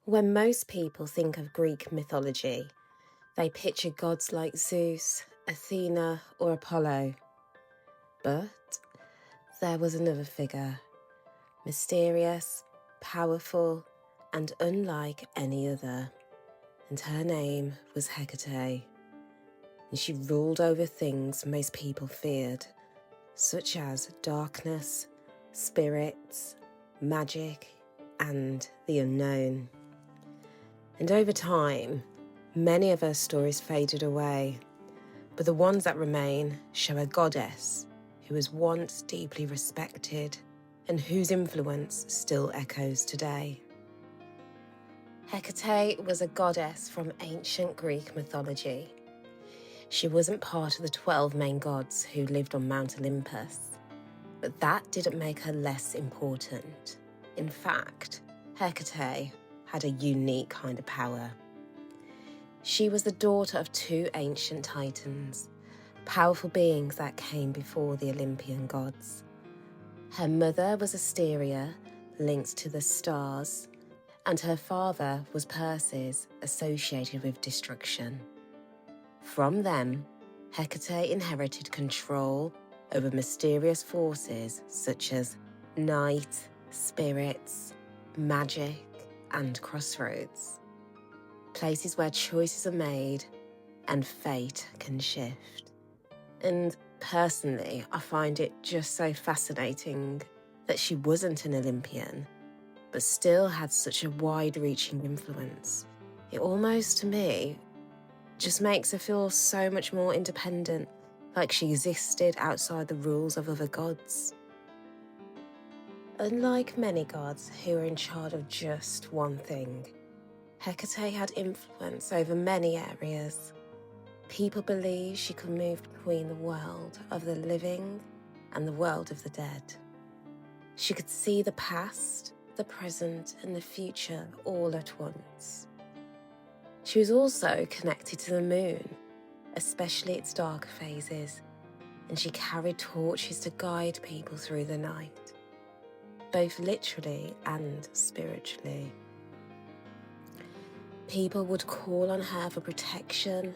When most people think of Greek mythology, they picture gods like Zeus, Athena, or Apollo. But there was another figure, mysterious, powerful, and unlike any other. And her name was Hecate. And she ruled over things most people feared, such as darkness, spirits, magic, and the unknown. And over time, many of her stories faded away, but the ones that remain show a goddess who was once deeply respected and whose influence still echoes today. Hecate was a goddess from ancient Greek mythology. She wasn't part of the 12 main gods who lived on Mount Olympus, but that didn't make her less important. In fact, Hecate had a unique kind of power. She was the daughter of two ancient titans, powerful beings that came before the Olympian gods. Her mother was Asteria, linked to the stars, and her father was Perseus, associated with destruction. From them, Hecate inherited control over mysterious forces such as night, spirits, magic, and crossroads. Places where choices are made and fate can shift. And personally, I find it just so fascinating that she wasn't an Olympian, but still had such a wide-reaching influence. It almost, to me, just makes her feel so much more independent, like she existed outside the rules of other gods. Unlike many gods who are in charge of just one thing, Hecate had influence over many areas. People believe she could move between the world of the living and the world of the dead. She could see the past, the present, and the future all at once. She was also connected to the moon, especially its darker phases, and she carried torches to guide people through the night, both literally and spiritually. People would call on her for protection,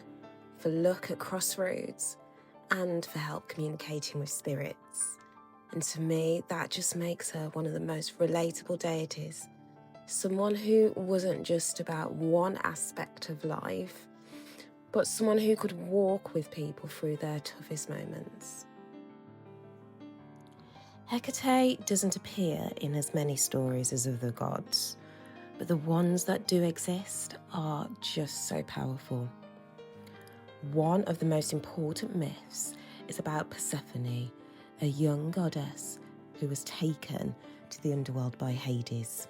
for luck at crossroads, and for help communicating with spirits. And to me, that just makes her one of the most relatable deities. Someone who wasn't just about one aspect of life, but someone who could walk with people through their toughest moments. Hecate doesn't appear in as many stories as other gods, but the ones that do exist are just so powerful. One of the most important myths is about Persephone, a young goddess who was taken to the underworld by Hades.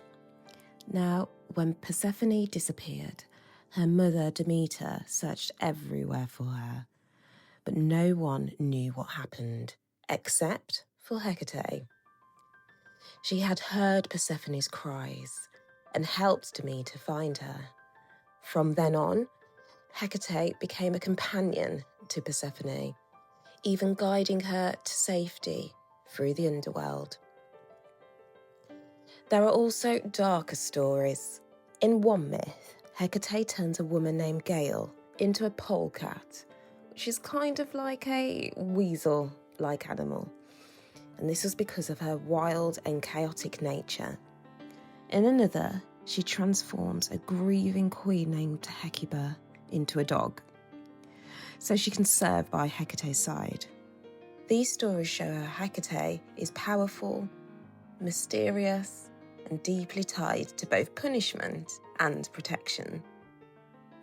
Now, when Persephone disappeared, her mother Demeter searched everywhere for her, but no one knew what happened, except for Hecate. She had heard Persephone's cries and helped Demeter find her. From then on, Hecate became a companion to Persephone, even guiding her to safety through the underworld. There are also darker stories. In one myth, Hecate turns a woman named Gale into a polecat, which is kind of like a weasel-like animal. And this was because of her wild and chaotic nature. In another, she transforms a grieving queen named Hecuba into a dog, so she can serve by Hecate's side. These stories show how Hecate is powerful, mysterious, and deeply tied to both punishment and protection.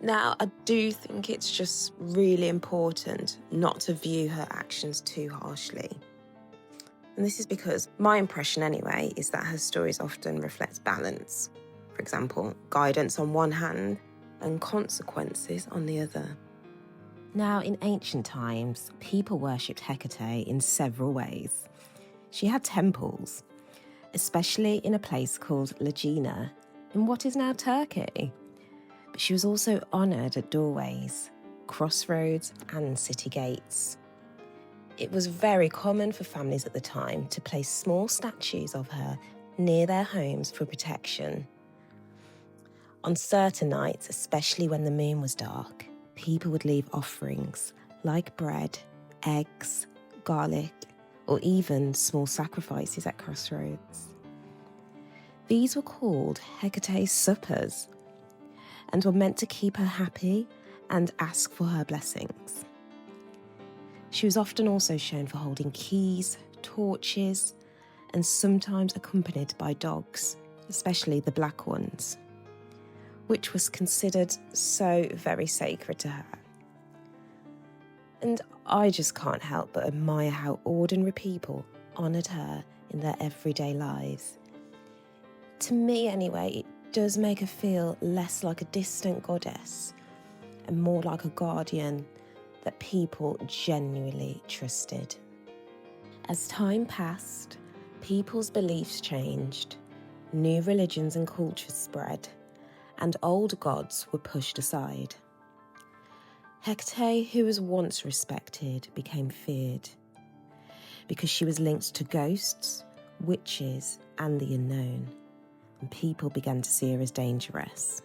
Now, I do think it's just really important not to view her actions too harshly. And this is because my impression anyway is that her stories often reflect balance. For example, guidance on one hand and consequences on the other. Now, in ancient times, people worshipped Hecate in several ways. She had temples, especially in a place called Lagina, in what is now Turkey. But she was also honoured at doorways, crossroads, and city gates. It was very common for families at the time to place small statues of her near their homes for protection. On certain nights, especially when the moon was dark, people would leave offerings like bread, eggs, garlic, or even small sacrifices at crossroads. These were called Hecate's suppers and were meant to keep her happy and ask for her blessings. She was often also shown for holding keys, torches, and sometimes accompanied by dogs, especially the black ones, which was considered so very sacred to her. And I just can't help but admire how ordinary people honoured her in their everyday lives. To me anyway, it does make her feel less like a distant goddess and more like a guardian that people genuinely trusted. As time passed, people's beliefs changed, new religions and cultures spread, and old gods were pushed aside. Hecate, who was once respected, became feared because she was linked to ghosts, witches, and the unknown, and people began to see her as dangerous.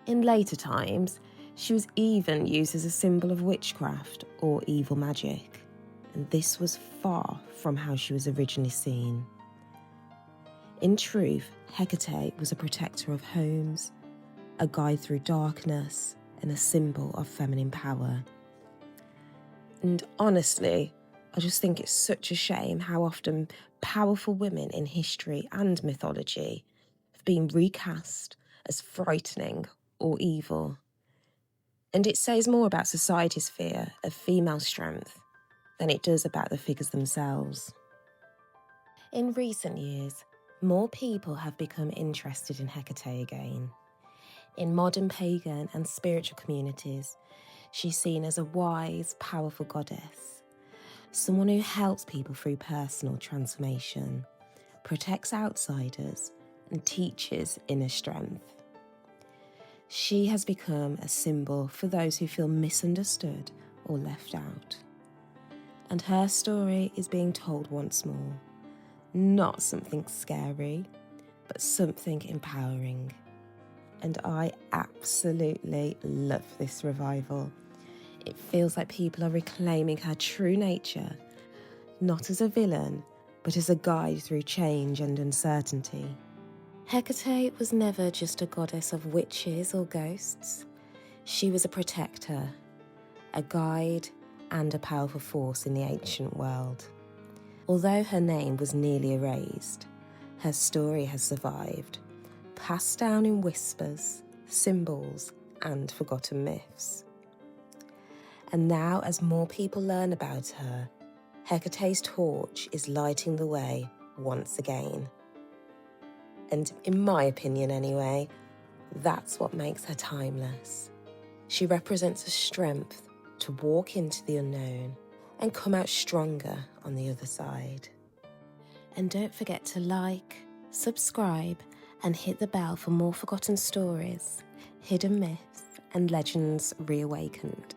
In later times, she was even used as a symbol of witchcraft or evil magic, and this was far from how she was originally seen. In truth, Hecate was a protector of homes, a guide through darkness, and a symbol of feminine power. And honestly, I just think it's such a shame how often powerful women in history and mythology have been recast as frightening or evil. And it says more about society's fear of female strength than it does about the figures themselves. In recent years, more people have become interested in Hecate again. In modern pagan and spiritual communities, she's seen as a wise, powerful goddess, someone who helps people through personal transformation, protects outsiders, and teaches inner strength. She has become a symbol for those who feel misunderstood or left out. And her story is being told once more. Not something scary, but something empowering. And I absolutely love this revival. It feels like people are reclaiming her true nature, not as a villain, but as a guide through change and uncertainty. Hecate was never just a goddess of witches or ghosts. She was a protector, a guide, and a powerful force in the ancient world. Although her name was nearly erased, her story has survived, passed down in whispers, symbols, and forgotten myths. And now, as more people learn about her, Hecate's torch is lighting the way once again. And in my opinion anyway, that's what makes her timeless. She represents a strength to walk into the unknown and come out stronger on the other side. And don't forget to like, subscribe, and hit the bell for more forgotten stories, hidden myths, and legends reawakened.